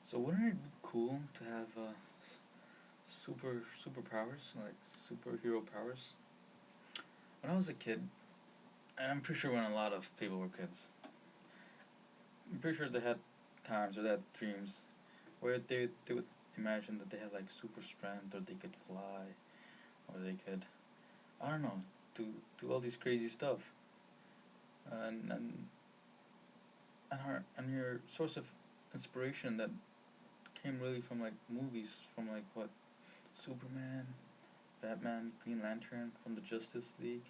So wouldn't it be cool to have superpowers, like superhero powers? When I was a kid, and I'm pretty sure when a lot of people were kids, I'm pretty sure they had times or they had dreams where they would imagine that they had like super strength, or they could fly, or they could, I don't know, do all these crazy stuff. And your source of inspiration that came really from like movies, from like what, Superman, Batman, Green Lantern, from the Justice League.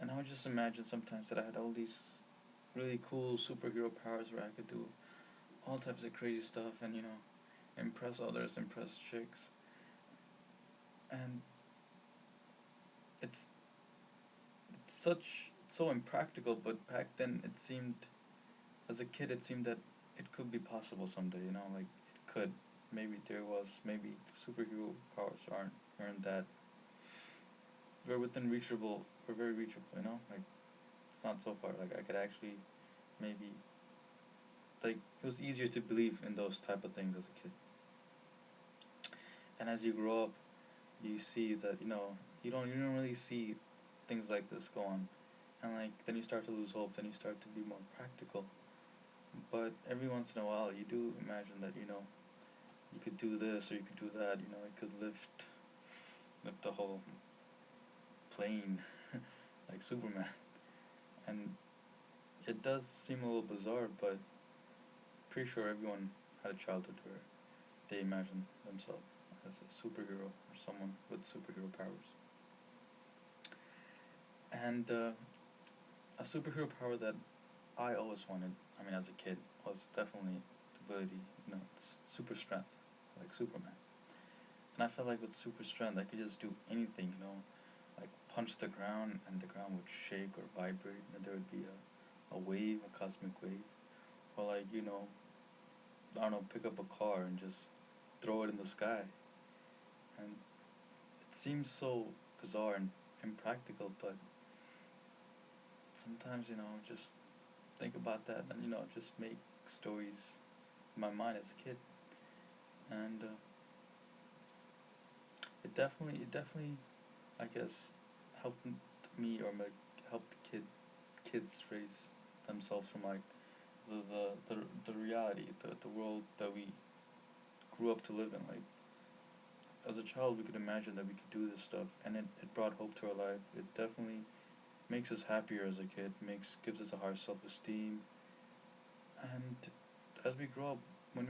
And I would just imagine sometimes that I had all these really cool superhero powers where I could do all types of crazy stuff and, impress others, impress chicks. And it's it's so impractical, but back then it seemed, as a kid, it seemed that it could be possible someday, like it could. Maybe there was, maybe superhero powers aren't that, we're within reachable, we're very reachable, like it's not so far, like I could actually maybe, like it was easier to believe in those type of things as a kid. And as you grow up, you see that you don't really see things like this go on, and like then you start to lose hope. Then you start to be more practical. But every once in a while, you do imagine that you could do this or you could do that. You could lift the whole plane like Superman, and it does seem a little bizarre, but pretty sure everyone had a childhood where they imagined themselves as a superhero or someone with superhero powers. And a superhero power that I always wanted, I mean, as a kid, was definitely the ability, super strength, like Superman. And I felt like with super strength, I could just do anything, like punch the ground and the ground would shake or vibrate, and there would be a wave, a cosmic wave. Or like, I don't know, pick up a car and just throw it in the sky. And it seems so bizarre and impractical, but sometimes, just think about that and, just make stories in my mind as a kid. And it definitely, I guess, helped me, or like helped kids raise themselves from like the reality, the world that we grew up to live in. Like as a child, we could imagine that we could do this stuff, and it brought hope to our life. It definitely makes us happier as a kid. Gives us a higher self esteem, and as we grow up, when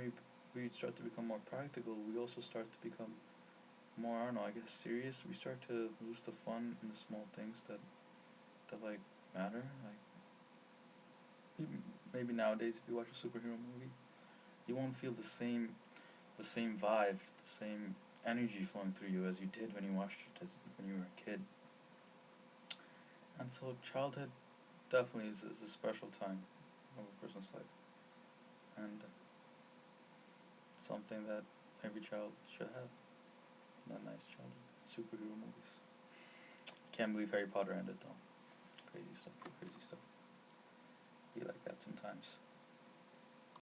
we start to become more practical, we also start to become more, I don't know, I guess, serious. We start to lose the fun in the small things that like matter. Like maybe nowadays, if you watch a superhero movie, you won't feel the same vibe, the same energy flowing through you as you did when you watched it when you were a kid. And so childhood definitely is a special time of a person's life, and something that every child should have. A nice childhood. Superhero movies. Can't believe Harry Potter ended though. Crazy stuff. Crazy stuff. Be like that sometimes.